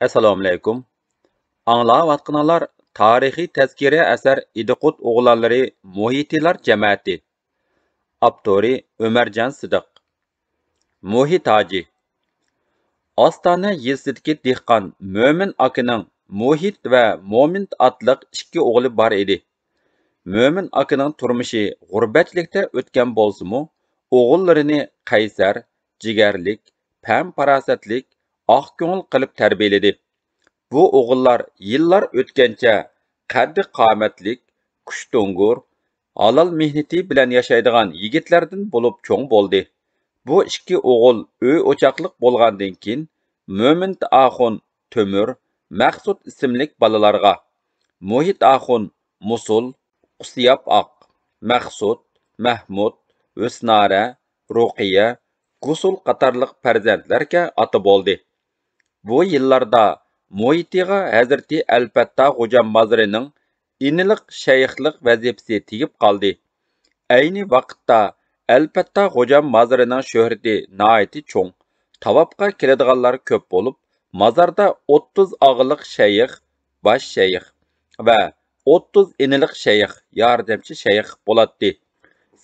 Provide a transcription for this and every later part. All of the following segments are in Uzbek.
Assalomu alaykum. Anglayotganlar tarixiy tazkira asar İdiqut o'g'lonlari Muhitilar jamiyati. Avtori Ömerjan Sidiq. Muhit Hoji. Ostona yezisidagi dehqon Mo'min akaning Muhit va Mo'min otliq ikki o'g'li bor edi. Mo'min akaning turmushi g'urbatlikda o'tgan bo'lsa-mu, o'g'illarini qaysar, jigarlik, pam-farosatlik, oq ko'ngil qilib tarbiyaladi. Bu o'g'illar yillar o'tgancha qaddi qomatlik, kuchto'ngur, halol mehnati bilan yashaydigan yigitlardan bo'lib cho'ng bo'ldi. Bu ikki o'g'il uy o'choqliq bo'lgandan keyin Mo'min Axun Tömür, Maqsud ismli balalarga Muhit Axun Musul, Qusiyab Aq, Maqsud, Mahmud, Husnara, Ruqiya, Gusul qatorliq farzandlarga ota bo'ldi. Bu yillarda Muhitiga Hazrati Alpatta Xo'jam Mazrining inilik shayxlik vazifasi tegib qoldi. Ayni vaqtda Alpatta Xo'jam Mazrining shuhrati nihoyatda cho'ng. Tavobga keladiganlar ko'p bo'lib, mazarda 30 og'liq shayx, bosh shayx va 30 inilik shayx, yordamchi shayx bo'ladi.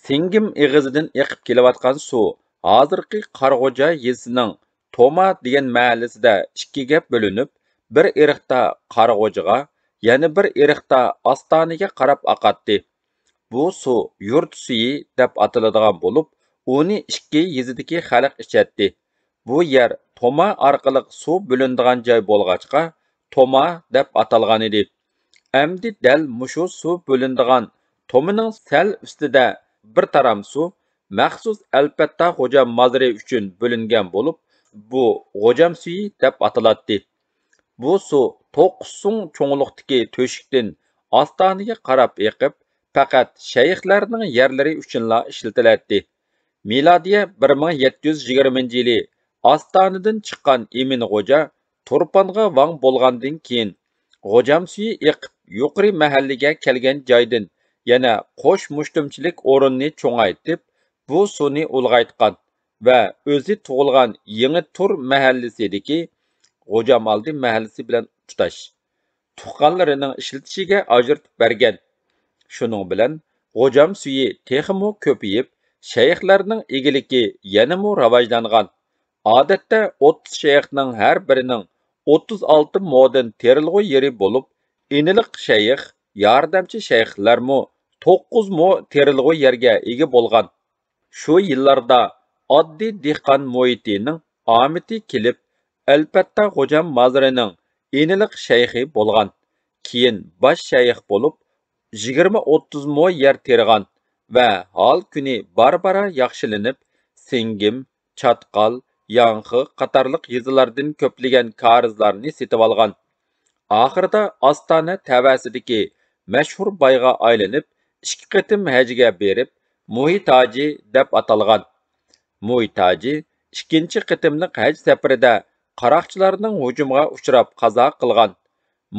Singim eg'izidan eqib kelayotgan suv hozirgi Qarg'o'ja yesining Toma degan mahallasida ikkiga bo'linib, bir eriqda Qarg'o'jaga, yana bir eriqda Ostonaga qarab oqatdi. Bu suv yurt suyi deb ataladigan bo'lib, uni ikki yezidagi xalq ichadi. Bu yer Toma orqali suv bo'linadigan joy bo'lg'achqa Toma deb atalgan edi. Endi dal mushu suv bo'linadigan Tomaning sal ustida bir taram suv maxsus Alpatta Xo'jam Mazri uchun bo'lingan bo'lib, bu Xo'jam suyi deb ataladi. Bu suv 9 so'ng cho'nglikdagi to'shikdan Ostonaga qarab eqib, faqat shayxlarning yerlari uchunla ishlatiladi. Milodiya 1720-yili Ostonadan chiqqan Emin Xo'ja Turponga vang bo'lgandan keyin Xo'jam suyi eqib yuqori mahallaga kelgan joydan yana qo'sh mushtumchilik o'rinni cho'ngaytib, bu suvni ulg'aytgan va o'zi tug'ilgan Yangi Tur mahallasidagi Xo'jamaldi mahallasi bilan tutash tuqqanlarining ishlatishiga ajratib bergan. Shuning bilan Xo'jam suyi texmo ko'payib, shayxlarning egiligi yanamo rivojlangan. Odatda 30 shayxning har birining 36 modin terilg'u yeri bo'lib, inilik shayx, yordamchi shayxlarmo 9 mo terilg'u yerga ega bo'lgan. Shu yillarda oddiy dehqon muhitining omiti kelib, Alpatta Xo'jam Mazrining inilik shayxi bo'lgan. Keyin bosh shayx bo'lib 20-30 mo yer tergan va hal kuni barbara yaxshilanib, Singim, Chatqal, Yanqi qatorliq yezilardan ko'plagan qarzlarni setib olgan. Oxirida Ostona tavasidagi mashhur boyga aylanib, 2 qatim hajga berib, Muhit Hoji deb atalgan. Muhit Hoji ikkinchi qatimliq haj safarida qaroqchilarning hujumga uchrab qazo qilgan.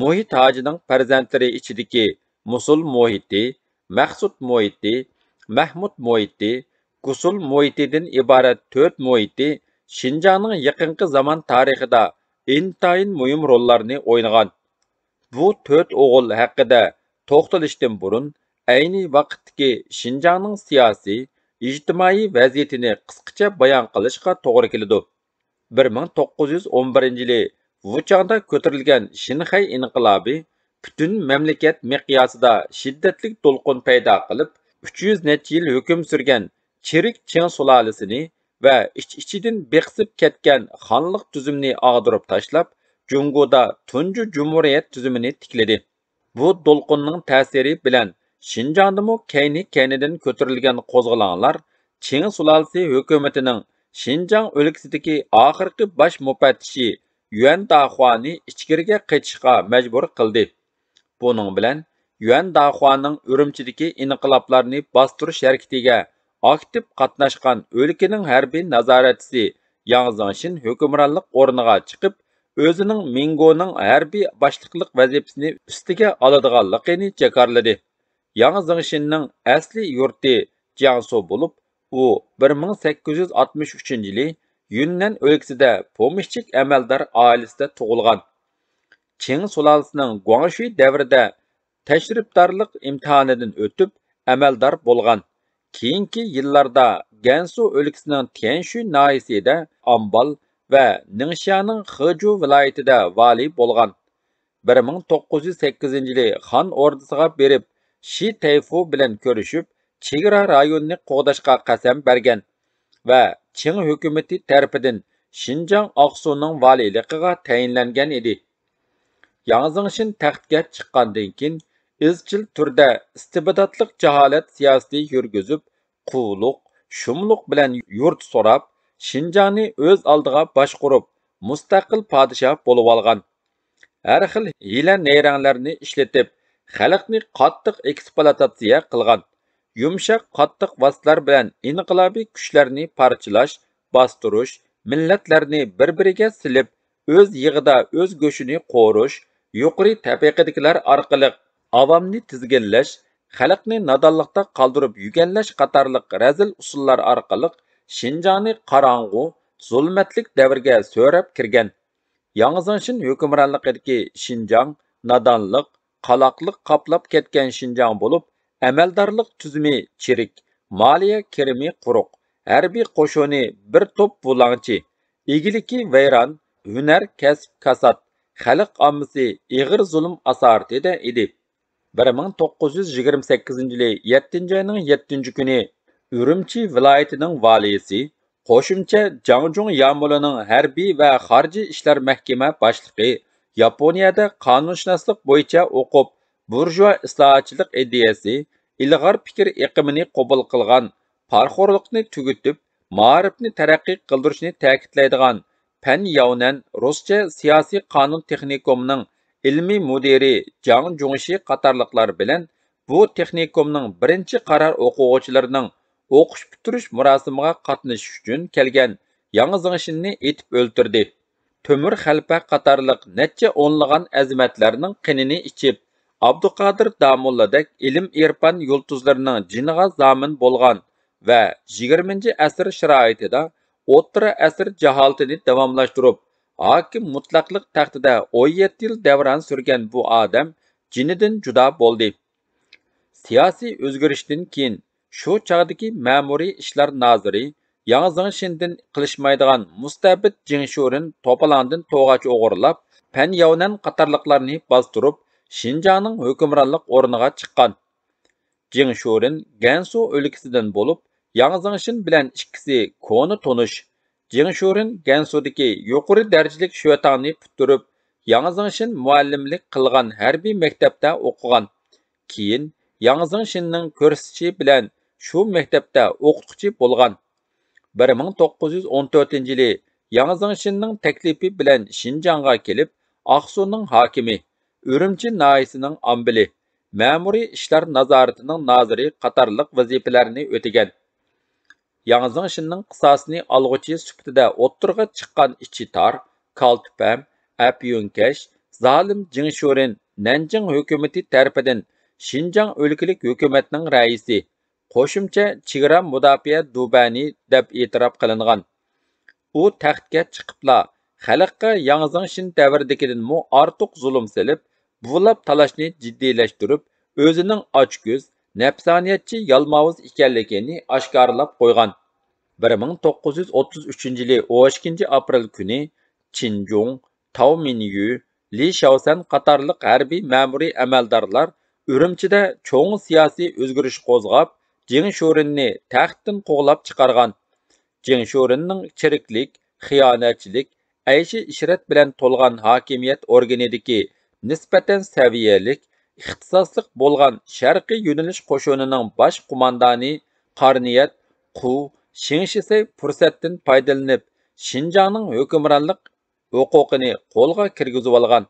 Muhit Hojining farzandlari ichidagi Musul Muhiti, Maqsud Muhiti, Mahmud Muhiti, Gusul Muhitidan iborat 4 muhiti Şinjanning yaqinqi zaman tarixida intayin muhim rollarni o'ynagan. Bu 4 o'g'il haqida to'xtalishdan burun ayni vaqtdagi Şinjanning siyosiy, ijtimoiy vaziyatini qisqacha bayon qilishga to'g'ri keladi. 1911-yili Vuchangda ko'tarilgan Shinxay inqilobi butun mamlakat miqyosida shiddatli to'lqin paydo qilib, 300 necha yil hukm surgan Chirik Ching sulolesini va ichidan beqsib ketgan xonlik tuzumni og'dirib tashlab, Jungoda tunji jumhuriyat tuzumini tikladi. Bu to'lqinning ta'siri bilan Şinjandımı kayni-kaynidan ko'tarilgan qo'zg'olonlar Ching sulolasi hukumatining Şinjan o'lkasidagi oxirgi bosh mufattishi Yuan Daxuani ichkariga qaytishga majbur qildi. Buning bilan Yuan Daxuaning Urumchidagi inqiloblarni bostirish harakatiga aktiv qatnashgan o'lkaning harbiy nazoratchisi Yang Zhangshin hukmronlik o'rniga chiqib, o'zining Mingoning harbiy boshliqlik vazifasini ustiga oladiganligini jakarladi. Yang Zhangshinning asli yurti Jiangsu bo'lib, u 1863-yili Yunnan o'lkasida pomishchik amaldor oilasida tug'ilgan. Qing sulolasining Guangshui davrida tashrifdorlik imtihonidan o'tib amaldor bo'lgan. Keyingi yillarda Gansu o'lkasining Tianshu noyasida Ambal va Ningxianing Heju viloyatida vali bo'lgan. 1908-yili Xan ordisiga berib, Shi Tayfu bilan ko'rishib, chegara rayonini qo'g'dashga qasam bergan va Qing hukumati tarafidan Xinjiang Aqsuning valiligiga tayinlangan edi. Yang Zingshin taxtga chiqqandan keyin izchil turda istibdodlik jaholat siyosati yurgizib, quvluq, shumluq bilan yurt so'rab, Xinjiangni o'z oldiga boshqurib, mustaqil podshoh bo'lib olgan. Har xil hiyla-nayranglarni ishlatib, xalqni qattiq eksploatatsiya qilgan. Yumshoq qattiq vositalar bilan inqilobiy kuchlarni parchalash, bostirish, millatlarni bir-biriga silib, o'z yig'ida o'z go'shini qo'rish, yuqori tabaqadagilar orqali avomni tizginlash, xalqni nodonlikda qoldirib yuganlash qatorliq razil usullar orqali Xinjiangni qorong'u, zulmatlik davrga so'rab kirgan. Yang Zingshin hukmronligidagi Xinjiang nodonlik, qaloqlik qoplab ketgan Xinjiang bo'lib, amaldorlik tuzumi chirik, moliya kirimi quruq, harbiy qo'shini bir to'p bulangchi, egiliki vayron, hunar kasb kasod, xalq ommasi ig'ir zulm asoratida edi. 1928-yili 7-oyning 7-kuni Urumchi viloyatining valisi, qo'shimcha Jangjung Yamulining harbiy va xorijiy ishlar mahkama boshlig'i Yaponiyada qonunshunoslik bo'yicha o'qib, burjua islohotchilik ideyasi, ilg'or fikr iqimini qabul qilgan, parxo'rlikni tugatib, ma'rifni taraqqiy qildirishni ta'kidlaydigan Pan Yaunan Ruscha siyosiy qonun texnikumining ilmiy mudiri Jang Jungshi qatorliqlar bilan bu texnikumning birinchi qaror o'quvchilarining o'qish bitirish murosimiga qatnashish uchun kelgan Yang Zingshinni etib o'ltirdi. Tömür xalpa qatorliq necha o'nlagan azimatlarning qinini ichib, Abduqodir Damulladek ilm-irfon yulduzlarining jiniga zomin bo'lgan va 20-asr sharoitida o'rta asr jaholatini davomlashtirib, hokim mutlaqlik taxtida 17 yil davron surgan bu odam jinidan judo bo'ldi. Siyosiy o'zgarishdan keyin shu chog'dagi ma'muriy ishlar noziri Yang Zingshindan qilishmaydigan mustabid Jingshurin to'polondan to'g'ach o'g'irlab, Pan Yaunan qatorliqlarni bostirib, Xinjiangning hukmronlik o'rniga chiqqan. Jingshurin Gansu o'lkasidan bo'lib, Yang Zingshin bilan ikkisi ko'ni tonish. Jingshurin Gansudagi yuqori darajalik sho'tangni puturib, Yang Zingshin muallimlik qilgan harbiy maktabda o'qigan. Keyin Yang Zingshinning ko'rsatishi bilan shu maktabda o'qituvchi bo'lgan. 1914-yili Yang Zingshinning taklifi bilan Xinjiangga kelib, Aqsuning hokimi, Urumchi noyasining ambili, ma'muriy ishlar nazoratining noziri qatorliq vazifalarni o'tagan. Yang Zingshinning qisosini olg'uchi sifatida o'ttirga chiqqan ichi tor, kaltupam, apyunkash, zolim Jingshurin Nanjing hukumati tarafidan Xinjiang o'lkalik hukumatning raisi, qo'shimcha chegara mudofaa dubani deb e'tirof qilingan. U taxtga chiqibla xalqqa Yang Zingshin davridagidanmi ortiq zulm silib, buvlab talashni jiddiylashtirib, o'zining ochko'z, nafsoniyatchi yalmavuz ekanligini oshkorlab qo'ygan. 1933-yili 12-aprel kuni Qinjung, Tao Minyu, Li Shaosan qatorliq harbiy ma'muriy amaldorlar Urumchida cho'ng siyosiy o'zgarish qo'zg'ab, Jingshurinni taxtdan quvlab chiqargan. Jingshurinning chiriklik, xiyonatchilik, ayshi-ishrat bilan to'lgan hokimiyat organidagi nisbatan saviyalik, ixtisoslik bo'lgan sharqiy yo'nalish qo'shinining bosh qo'mondoni Qarniyat Qu Shingshisay fursatdan foydalanib, Xinjiangning hukmronlik huquqini qo'lga kirgizib olgan.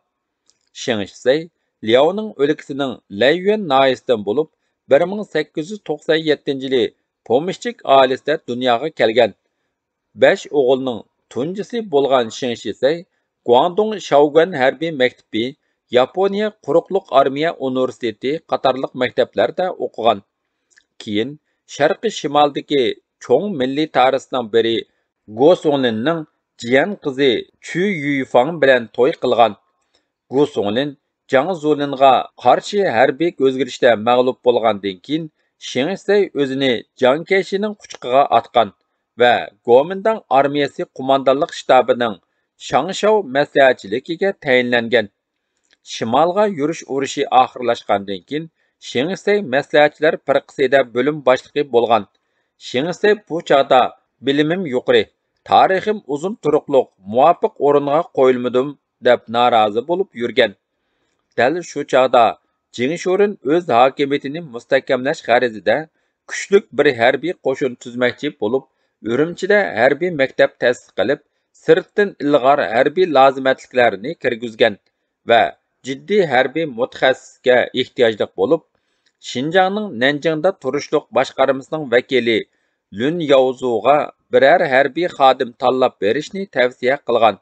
Shingshisay Liaoning o'lkasining Layuan noyasidan bo'lib, 1897-yili Pomishchik oilasida dunyoga kelgan. 5 o'g'ilning tunjisi bo'lgan Shingshisay Guangdong Shaoguan harbiy maktabi, Yaponiya quruqliq armiya universiteti qatorliq maktablarda o'qigan. Keyin sharqiy shimoldagi cho'ng milliy tarixning biri Go Sonlinning jiyan qizi Chu Yuyfang bilan to'y qilgan. Gu Songlin Jiang Zuolinga qarshi harbiy o'zgarishda mag'lub bo'lgandan keyin Shingsey o'zini Jiang Keishining quchqiga atgan va Kuomintang armiyasi qo'mondonlik shtabining Shangshou maslahatchiligiga tayinlangan. Shimolga yurish urushi oxirlashgandan keyin Shingsey maslahatchilar firqasida bo'lim boshlig'i bo'lgan. Shingsey bu chog'da bilimim yuqori, tarixim uzun turuqliq, muvofiq o'ringa qo'yilmadim deb norozi bo'lib yurgan. Dal shu chog'da Jingshurin o'z hokimiyatini mustahkamlash g'arazida kuchlik bir harbiy qo'shin tuzmoqchi bo'lib, Urumchida harbiy maktab ta'sis qilib, sirtdan ilg'or harbiy lozimatliklarni kirgizgan va jiddiy harbiy mutaxassisga ehtiyojli bo'lib, Xinjiangning Nanjingda turishliq boshqarmasining vakili Lun Yaozuga biror harbiy xodim tanlab berishni tavsiya qilgan.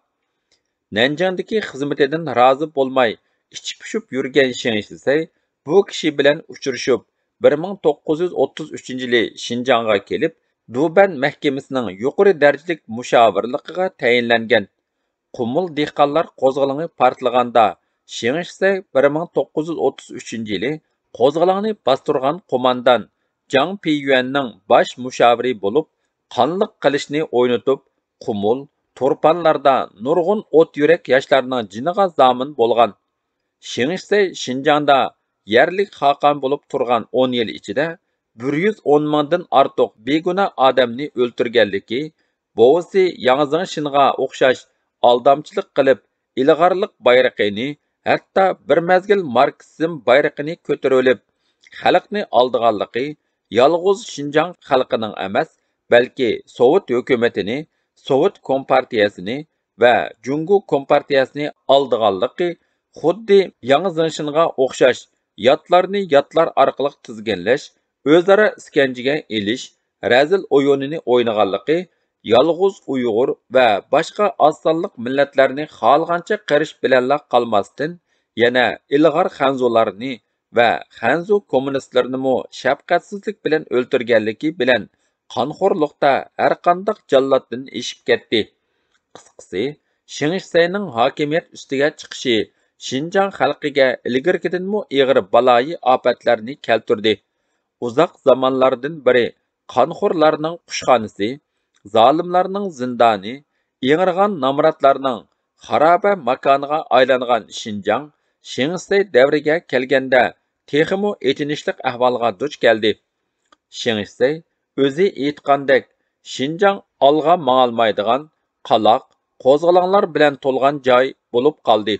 Nanjingdagi xizmatidan rozi bo'lmay, ichib-pishib yurgan Shingsey bu kishi bilan uchrashib, 1933-yili Xinjiangga kelib, Duban mahkamasining yuqori darajalik mushavirligiga tayinlangan. Qumul dehqonlar qo'zg'oloni portlaganda Shingsey 1933-yili qo'zg'olonni bostirgan qo'mondan Jang Piyuanning bosh mushaviri bo'lib, qonliq qilishni o'ynatib, qumul, turpanlarda nurg'un o't yurak yoshlarning jiniga zomin bo'lgan. Shingsey Xinjiangda yerlik xaqon bo'lib turgan 10 yil ichida 110 mingdan ortiq begunoh odamni o'ltirganligi, bo'g'isi Yangzing Shinga o'xshash aldamchilik qilib, ilg'orlik bayrog'ini, hatto bir mezgil marksizm bayrog'ini ko'tarib, xalqni oldiganligi, yolg'iz Xinjiang xalqining emas, balki Sovet hukumatini, Sovet kompartiyasini va Jungu kompartiyasini oldiganligi, xuddi Yangzing Shinga o'xshash yotlarni yotlar orqali tizginlash, o'zaro iskanjiga elish, razil o'yinini o'ynaganligi, yolg'iz Uyg'ur va boshqa oz-sonliq millatlarni xohlagancha qirish bilanla qolmasdan, yana ilg'or xanzularni va xanzu kommunistlarini shafqatsizlik bilan o'ltirganligi bilan qonxo'rlikda har qanday jalloddan eshib ketdi. Qisqasi, Shingseyning hokimiyat ustiga chiqishi Xinjiang xalqiga ilgirgidanmi ig'ir baloyi ofatlarni keltirdi. Uzoq zamonlardan beri qonxo'rlarning qushxonasi, zolimlarning zindoni, ingirgan nomratlarning xaroba makoniga aylangan Xinjiang Shingsey davriga kelganda texmo etinishlik ahvolga duch keldi. Shingsey o'zi aytgandek, Xinjiang olg'a mangolmaydigan, qaloq, qo'zg'olonlar bilan to'lgan joy bo'lib qoldi.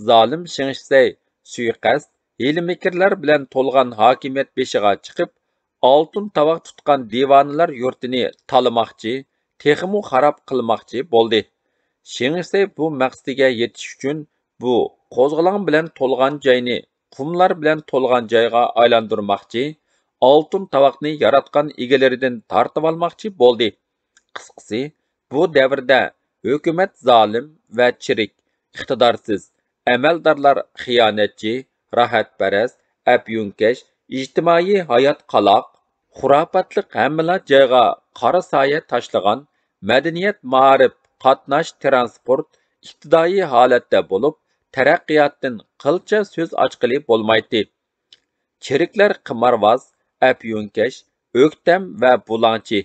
Zalim Shingsey suiqasd, hiyla-mikrlar bilan to'lgan hokimiyat beshiga chiqib, oltin tovoq tutgan divonalar yurtini talamoqchi, texmu xarob qilmoqchi bo'ldi. Shingsey bu maqsadiga yetish uchun bu qo'zg'olon bilan to'lgan joyni qumlar bilan to'lgan joyga aylantirmoqchi, oltin tovoqni yaratgan egalaridan tortib olmoqchi bo'ldi. Qisqasi, bu davrda hukumat zolim va chirik, iqtidorsiz, amaldorlar xiyonatchi, rohatparast, apyunkash, ijtimoiy hayot qaloq, xurofotlik hammalar joyga qora soya tashlagan, madaniyat, ma'rif, qatnash, transport iqtidoiy holatda bo'lib, taraqqiyotdan qilcha so'z ochqili bo'lmaydi. Chiriklar qimorvoz, apyunkash, o'ktam va bulonchi,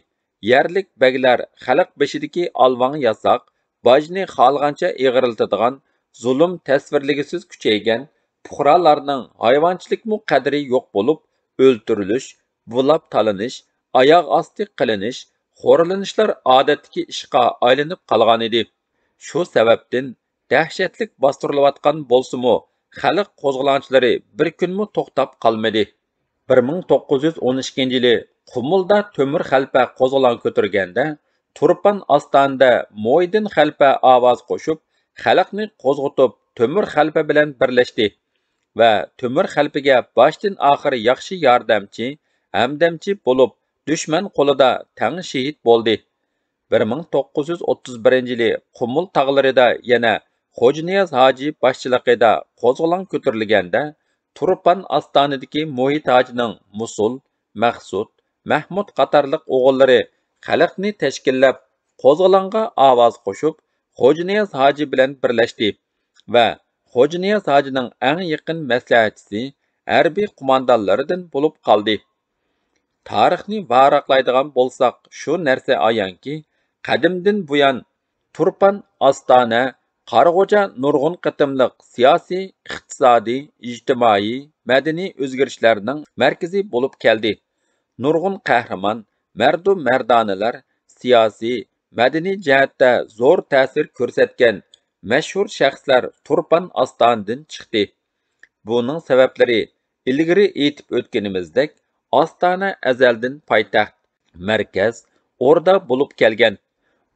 yerlik baglar xalq beshidagi alvang yasoq, bojni xohlagancha ig'riltadigan, zulm tasvirligisiz kuchaygan, puhralarning hayvonchilikmu qadri yo'q bo'lib, o'ltirilish, bulab talinish, oyoq osti qilinish, xo'rlanishlar odatdagi ishqa aylanib qolgan edi. Shu sababdan dahshatlik bostirilayotgan bo'lsa-mu, xalq qo'zg'olonchilari bir kunmu to'xtab qolmadi. 1912-yili Qumulda Temur xalpa qo'zg'olon ko'targanda, Turpan ostonida Mo'ydin xalpa ovoz qo'shib, xalqni qo'zg'atib Temur xalpa bilan birlashdi va Temur xalpiga boshdan oxir yaxshi yordamchi, hamdamchi bo'lib, dushman qo'lida tang shahid bo'ldi. 1931-yili Qumul tog'larida yana Xo'janiyaz hoji boshchiligida qo'zg'olon ko'tarilganda, Turpan ostonidagi Muhit hojining Musul, Maqsud, Mahmud qatorliq o'g'illari xalqni tashkillab, qo'zg'olonga ovoz qo'shib, Xo'janiyaz hoji bilan birlashdi va Xo'ja Niyaz hojining eng yaqin maslahatchisi harbiy qo'mondonlaridan bo'lib qoldi. Tarixni varaqlaydigan bo'lsak, shu narsa ayonki, qadimdan buyon Turpan Ostona Qarag'o'ja nurg'un qitimliq siyosiy, iqtisodiy, ijtimoiy, madaniy o'zgarishlarning markazi bo'lib keldi. Nurg'un qahramon, mardu mardonalar siyosiy, madaniy jihatda zo'r ta'sir ko'rsatgan mashhur shaxslar Turpan Ostonadan chiqdi. Buning sabablari ilgari aytib o'tganimizdek, Ostona azaldan poytaxt, markaz, o'rda bo'lib kelgan.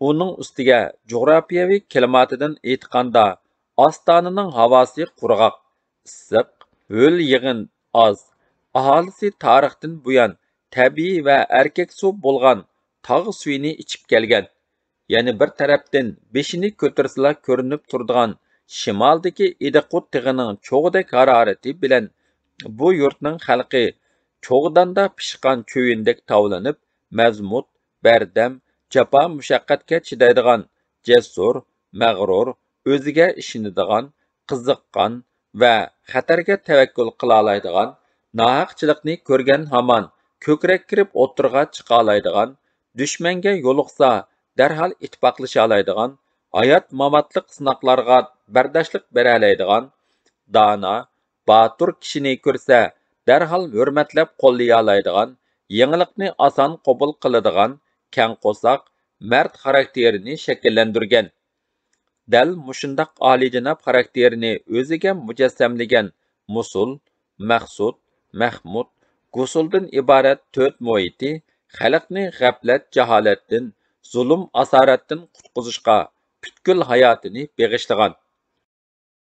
Uning ustiga jo'g'rafiyaviy klimatidan aytganda, Ostonaning havosi qurg'oq, issiq, ho'l yig'in oz. Aholisi tarixdan buyon tabiiy va erkak suv bo'lgan tog' suyini ichib kelgan. Yana bir tarafdan beshini ko'tarsila ko'rinib turadigan shimoldagi Idiqut tig'ining cho'g'dek harorati bilan bu yurtning xalqi cho'g'danda pishqan cho'yindek tovlanib, mazmut, bardam, jafo mushaqqatga chidaydigan, jasur, mag'rur, o'ziga ishonadigan, qiziqqan va xatarga tavakkul qila oladigan, nohaqchilikni ko'rgan hamon ko'krak kirib o'tirg'a chiqa oladigan, dushmanga yo'liqsa darhol ittifoqlasha oladigan, hayot mamotliq sinoqlarga bardoshlik bera oladigan, dono, botur kishini ko'rsa darhol hurmatlab qo'llaya oladigan, yangilikni oson qabul qiladigan, kang qo'soq, mard xarakterini shakllantirgan. Dal mushundoq oliyjanob xarakterini o'ziga mujassamlagan Musul, Maqsud, Mahmud, Gusuldan iborat to'rt muhiti xalqni g'aflat jaholatdan, zulm asoratdan qutqizishga butkul hayotini bag'ishlagan.